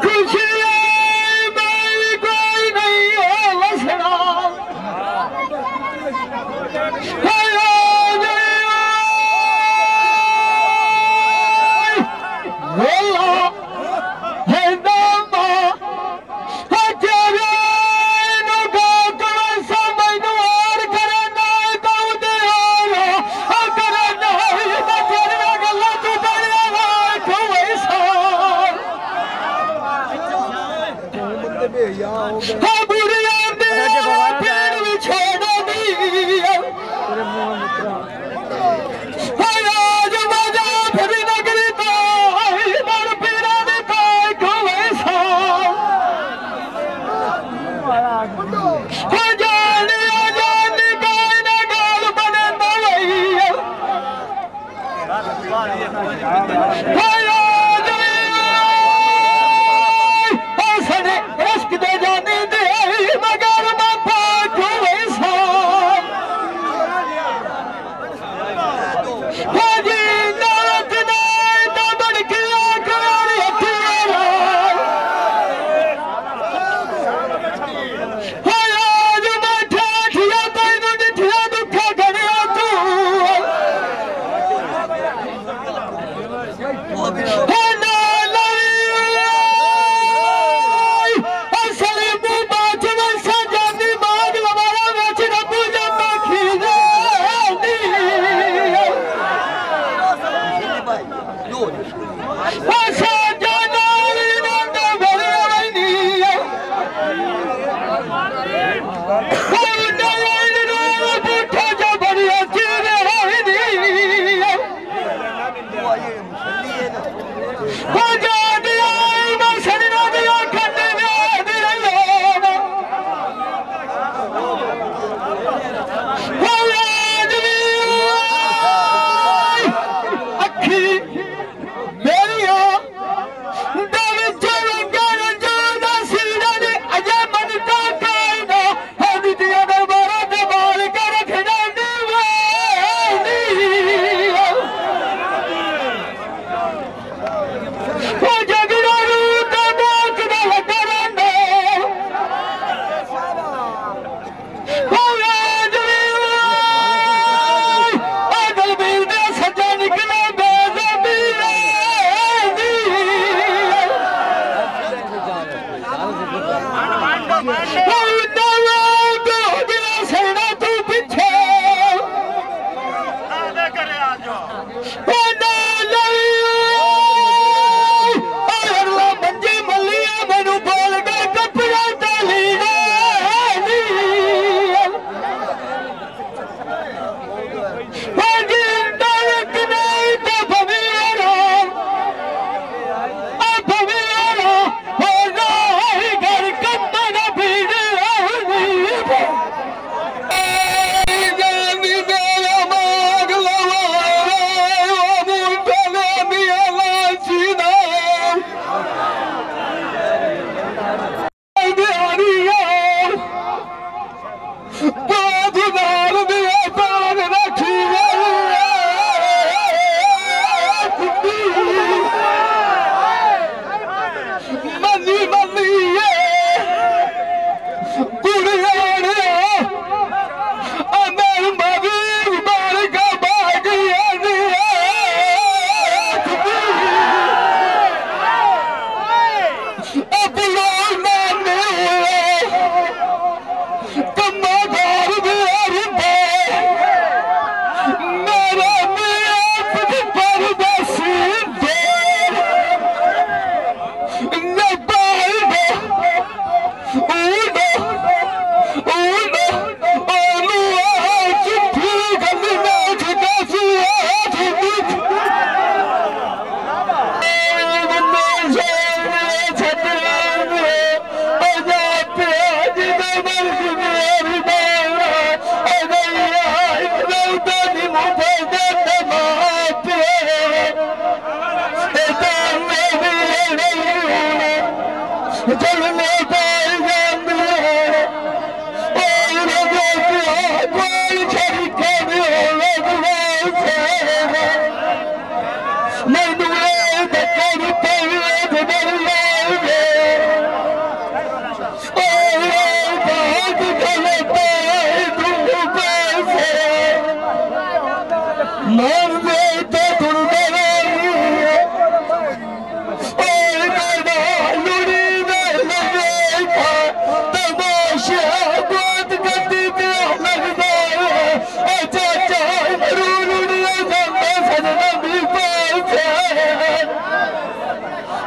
खुशी कोई नहीं है लसना नहीं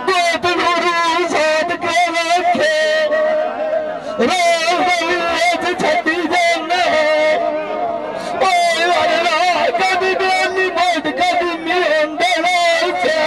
गोत गुरु साध के रखे रोज छठी जाना कभी बेली बोध कभी मेहंदर से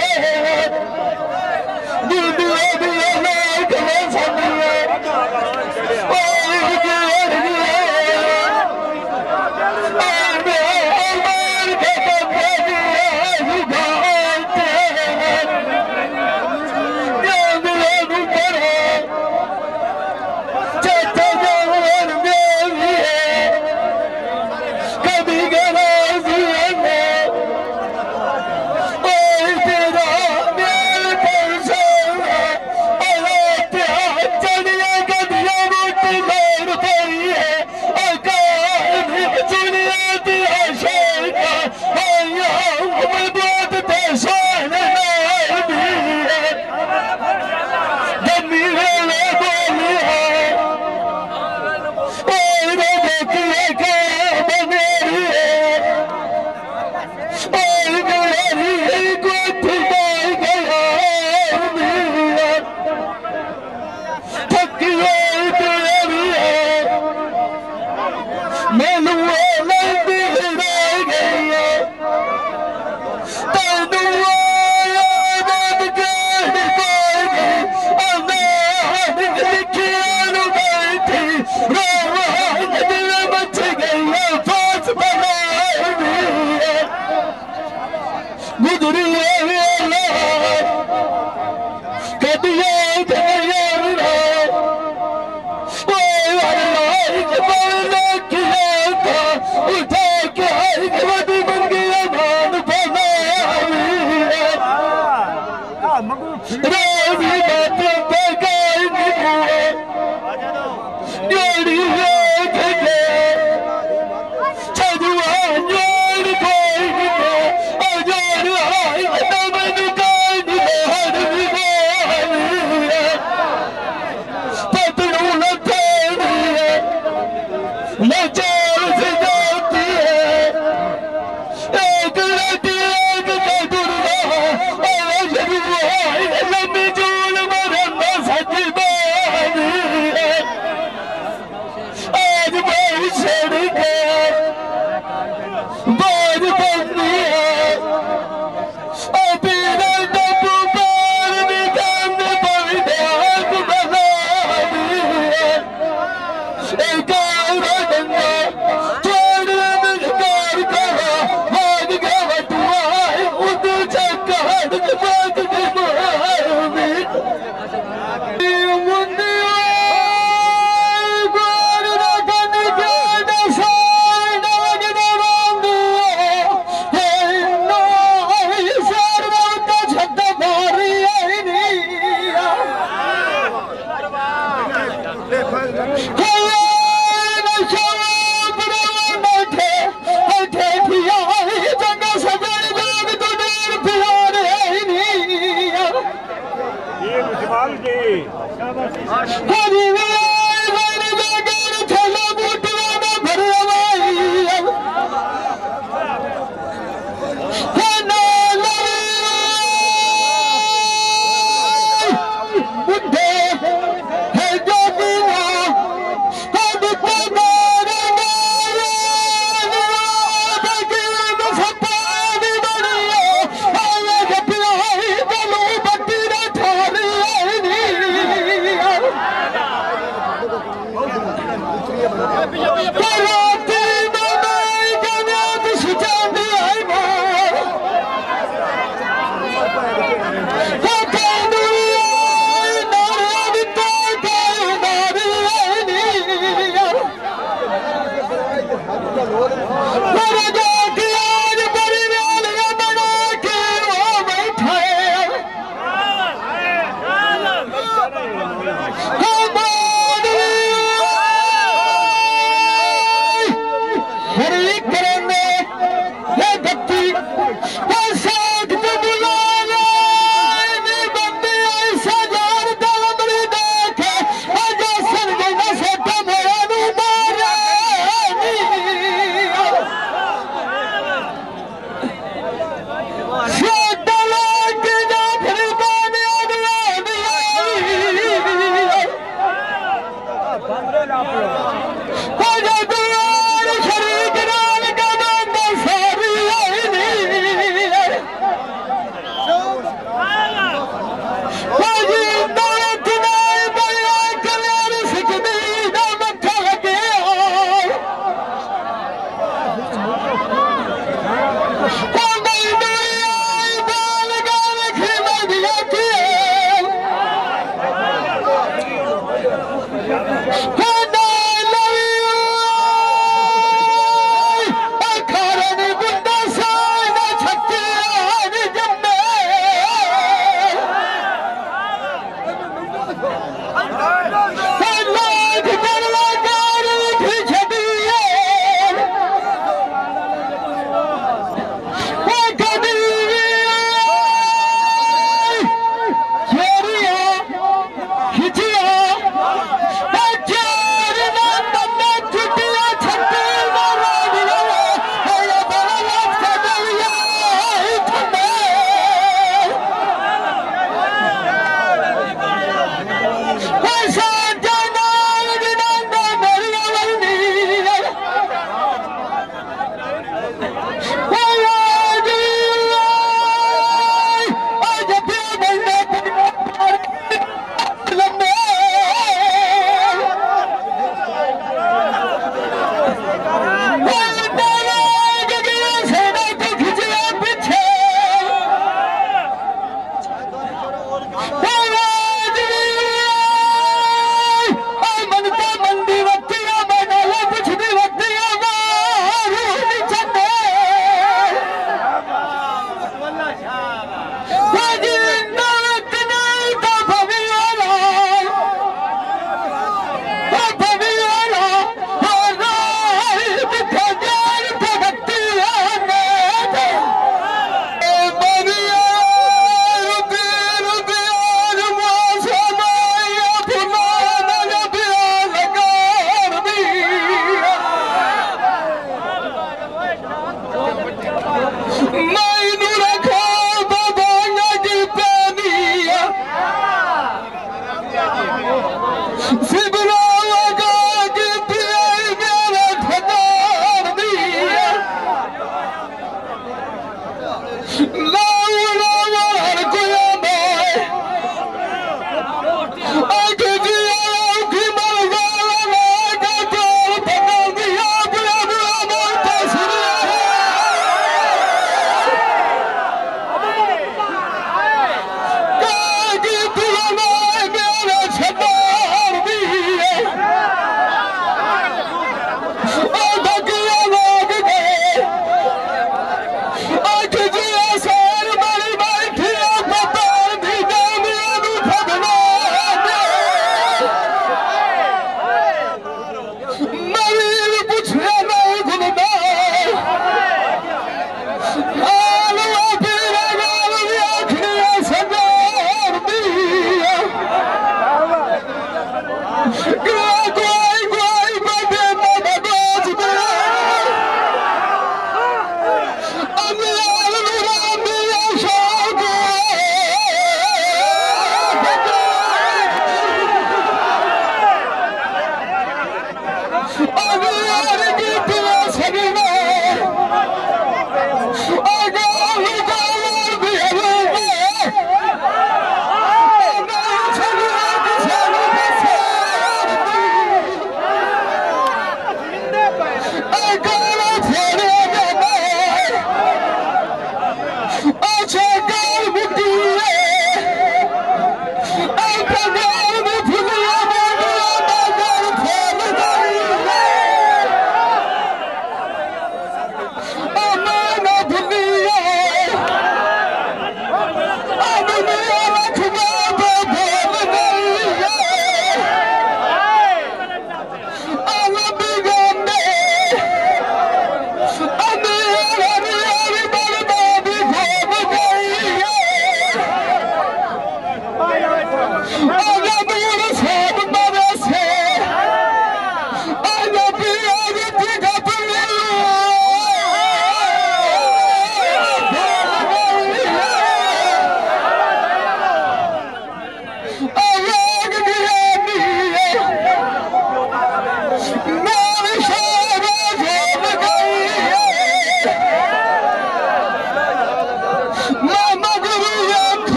हेलो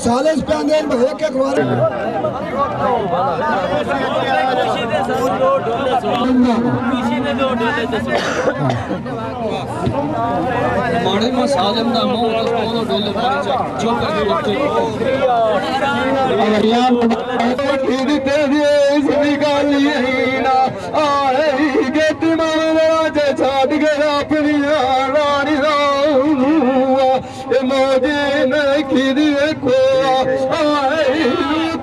सालिस पे आंदे एक एक बार माड़े में सालम दा मोह तो कोनो डोले मारी जो करके वक्त अगर यार ठीक तेरी इस निकाली ना आए के तुम्हारे राजे छाड़ के अपनी रानी राऊंगा ये मौजे में खिदी को आए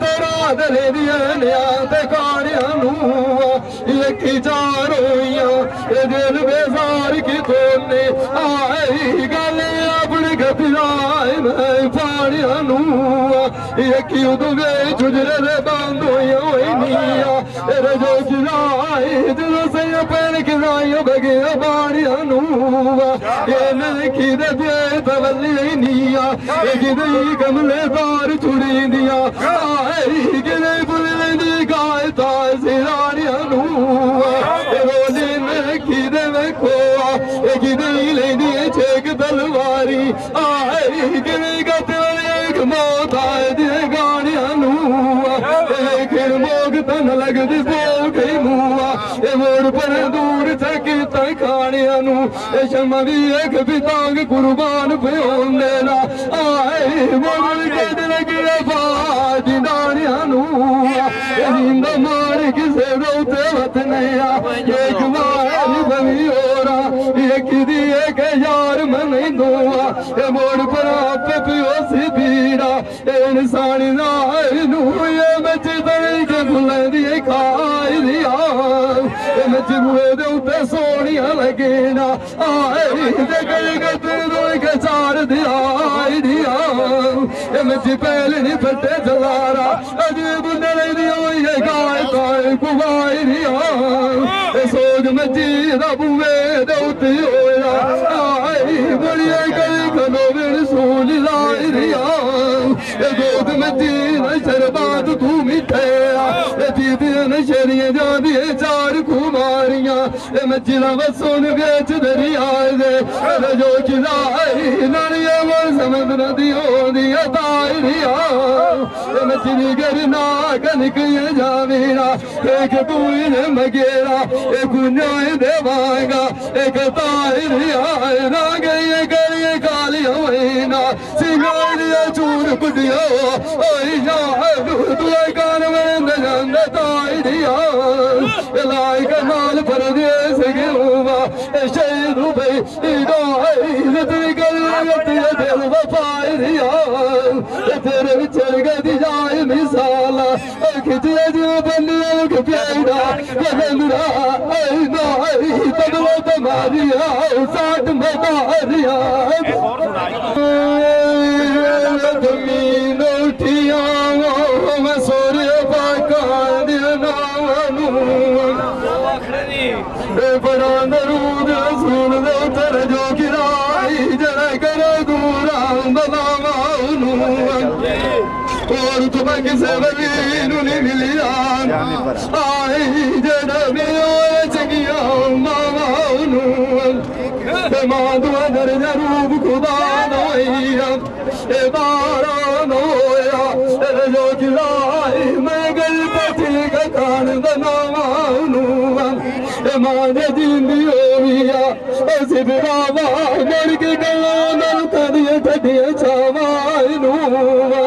तेरा दले दिया नियाते कारियानुआ ये की जारोया ये दिल बेजार की तोने आई गले अपने पिलाए मैं पानिया नू यकी उदवे जुजरे दे बंद होई निया रजो किराए जो से पैन किराए बगे पानिया नू ये नकी दे तवली निया गिदई कमले दार छुड़ी दिया आई गिदई बुलंदी गाय ताय सिरानिया नू रोली नकी दे को गिदई लेदी छेक तलवारी आई गिदई गतले एक मौत आए दे गानिया नू फिर मोग तन लगदी बोल गई मुआ ए मोड़ पर दूर चकी तक खानिया नू ए शमा भी एक पितांग कुर्बान पे होने ना आए मोड़ के लगे बाजी दानिया नू जिंद मार किसे रोते वत नया एक बार बनी होरा एक दी एक यार मन दुआ ए मोड़ पर आप पियो सी पीड़ा इंसान ना नू ये मच दई के बुलंदी खाई दिया ए मच बुए दे उते सोनिया लगे ना आए दे गल दो के चार दिया ए मच पहले नहीं फटे जलारा अजे बुंदे दियो ये गाय ताय कुवाई दिया ए सोज मची दा बुए दे उते होया आई बड़िया गई कनो बिन सोनी लाई दिया ए गोद मची न शरबात तू मिठे ए दीदी न शरिया जादी चार कुमारियां ए मची दा वसोन बेच दरिया दे जो किलाई नारिया मन समुद्र दियो दिया ताई दिया ए मची करना कनिक ये जावीना एक तून मगेरा एक गुन्याय देवाएगा एक ताई दिया ना गई करिए काली होइना सिंगारिया चूर कुटिया ओई जा तू कान में नजंद ताई दिया लाई का नाल परदेस गेवा शहीद भाई इदो है तेरी गलत ये दिल वफाई दिया तेरे विचर गदी जाए मिसाला खिचड़े जो बंदियों के प्यारा बंदरा आई ना आई तगलो तुम्हारिया साथ में मारिया जमीन उठिया मैं सूर्य पाका दिया बड़ा नरूद सुन दो तर जो गिराई जरा कर दूरा बलावानू और तुम किसे वलीनु नहीं मिलिया आई जरा मेरे चगिया मावानू मां दुआ दर जरूब खुदा नोया ए बारा नोया जो गिराई मैं गल पति का कान बनावानू मान जिंदी होविया सिबरावा मर के गला नल कदिए ठडिए छावाई नूवा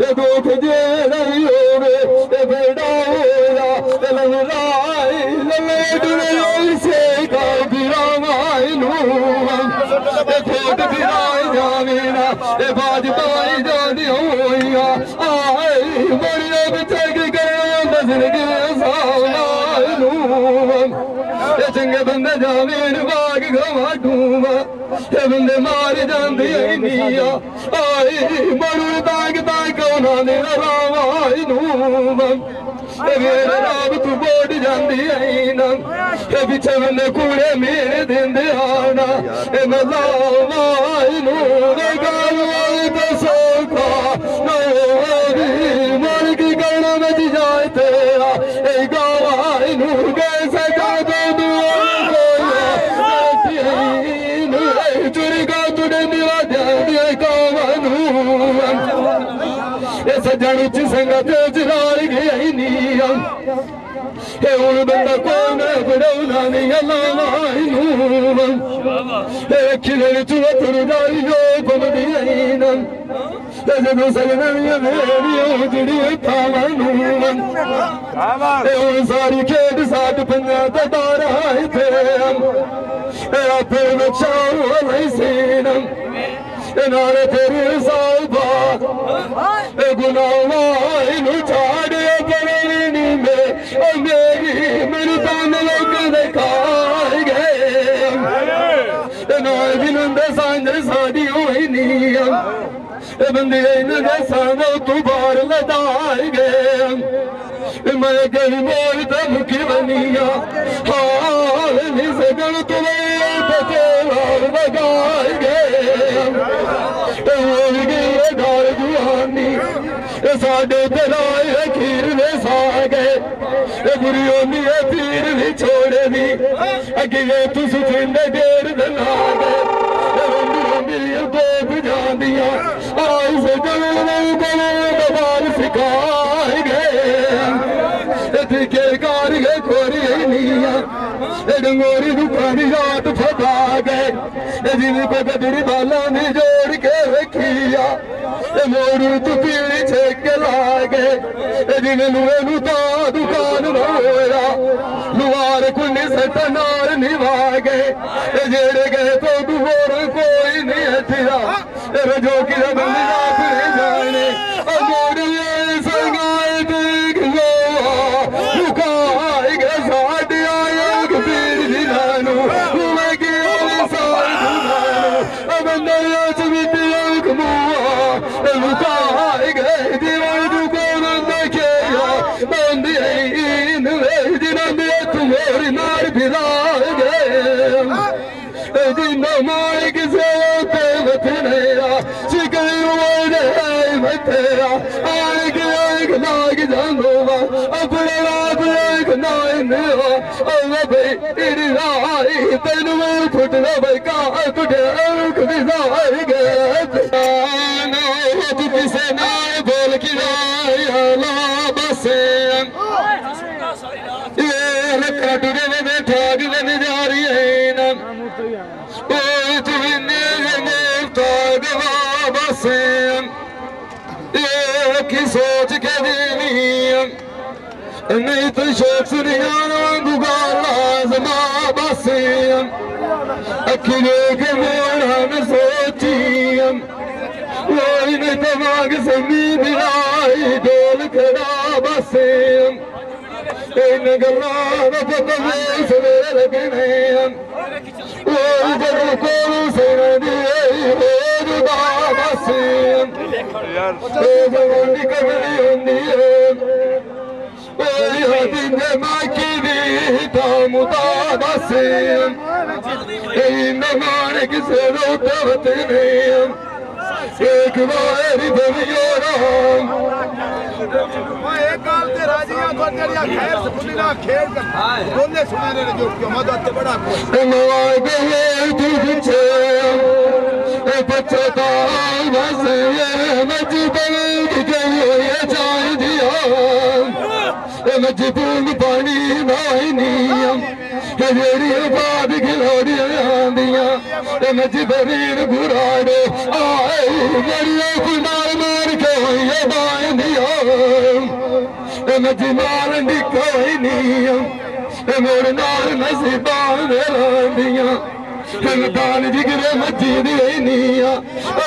ए दुख जे नहीं होवे ए बेड़ा होया ए लंगराई लले दुनिया से का बिरावाई नूवा ए खोट बिराई जावेना ए बाज पाई जानी होया आई बड़िया बिछे के गया बजर के सावलाई नूवा चंगे बंदे जावेन बाग गवा डूवा ए बंदे मार जांदे निया आई मरू ताक ताक ना ने रावाई नूवा ए मेरे राब तू बोड जांदी आई ना ए पिछे बंदे कूड़े मेरे देंदे आना ए मजा माई नूवा गाल ते सोखा नो मर की गणा में जाए तेरा ए गावाई नू कैसे का सजन च संगत जलाल गई नियम हे हुन बंदा कौन बड़ौना नहीं अल्लाह नूम हे खिलण चुतर जाई जो पमदी नम जदों सजन मेरी उजड़ी थावा नूम हे हुन सारी खेड साथ पंजा ते बारा थे हे आपे बचाओ अलै सीनम नारे तेरे साउबा ए गुनाह नु छाड़े बरनी में ओ मेरी मेरी तान लोग दिखाए गए नाल जिन्होंने सांझ साड़ी होई नहीं बंदे इन्होंने सानों तू बार लदाए गए मैं गई मोर मुखी बनिया हाल नहीं सगन तुम्हें लगाए गए डाल जुआनी साडे तराए खीर में सा गए बुरी होनी है पीर भी छोड़े दी अगे तू सुथिंदे डेर दला गए मेरी दो बुझादियां आई से बार सिखाए गए के कार गए खोरी नीया डंगोरी दुकानी रात फटा गए जिन्हें को गदरी बाला ने जोड़ के रखिया मोरू तू पीली छेक ला गए जिन्हें लुए लुता दुकान रोया लुआर कुन्नी सट नार निभा गए जेड़े गए तो दुबोर कोई नहीं हथिया रजो की रबंदी रात नहीं जाने मोड़िए संगाए देख लो लुकाए गए साढ़े आए पीर जिलानू मैं गया साल बंदे लुकाए गए दीवार दुकान देखे बंदी जिन्होंने तुम्हारी नार फिराए गए जिन्हों माए किसे बथने शिकई बथेरा आग लाग जानो अपने आप एक नाइन भाई तेन फुटना भाई का कुटिया किसे ना बोल की बस कटुरे में ठाग बन जा रही है बस की सोच के देनी नहीं तो शोक सुनिया गुगाला बस अखी देख मोड़ा न सोची नहीं दिमाग समी दिलाई डोल खड़ा बस इन गल्ला पता सवेरे लगने जब को सुन दिए बस जवानी कबली होंगी माकी भी मुदा बस इन मान किसे रोत नहीं एक बार बनियो राम एक गाल ते राजिया को जरिया खैर से खुलीना खेल कर बोलने सुनाने ने जो क्यों मदद ते बड़ा को नवाय गए तू पीछे पछता बस ये मजबूर गई ये चाह दिया मजबूर पानी भाई नियम जेड़ी बाद खिलाड़ी आंदियां मजबरीर बुराड़े आए मेरी कुनाल मार के ये बांधिया मजमाल निकोई नियम मेरे नाल नसीबां लांदियां दान जिगरे मची दी निया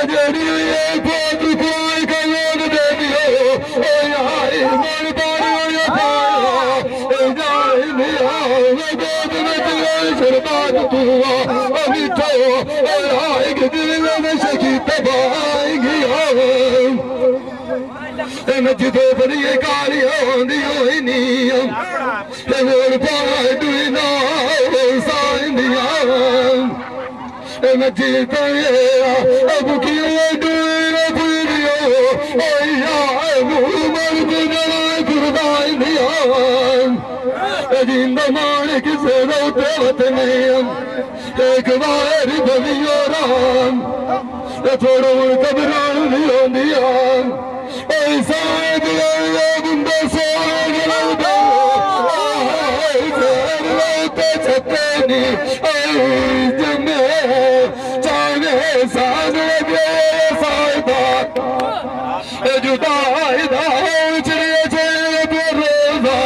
जेड़ी ये पोत कोई का लोग दे दियो ओ यार मन बारी ओ जाए निया गोद में दियो शरबात तू अभी तो ओ हाय के दिल में शकी तबाही गया मजदो बनिए काली होंदी होई नियम मोर पाए दुना साइंदिया मजी तो अब क्यों डूबे पूरियो ओ यार मुहम्मद गुनाह कुर्बान दिया जिंदा मान किसे रोते वतने एक बार बनियो राम थोड़ो कबरान नहीं होंदिया ऐसा गुंडा सोते छत्ते जमे चाने साने साइबा जुदाई दाचरे रोजा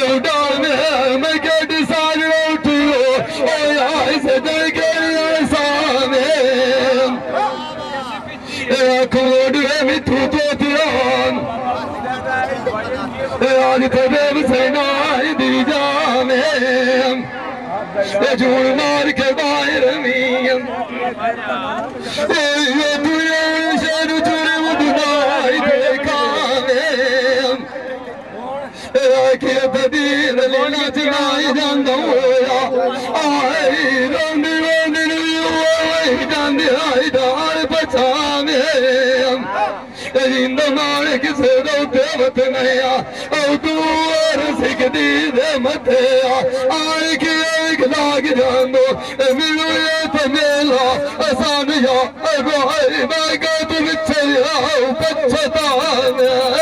उड़ाने मैं गेट साज उठियो ऐसे जगे साने खोड़े मिठू तो आज कदम से नाई दी जाने जून मार के बाहर मिया che pedire le nazioni d'andoia ai rondi dandi ai dare pacciame in domani che se lo devo nea o tu sei che di matea ai che lag dando e mi lo pamela asana ya ai vai ga tu viccia pacciata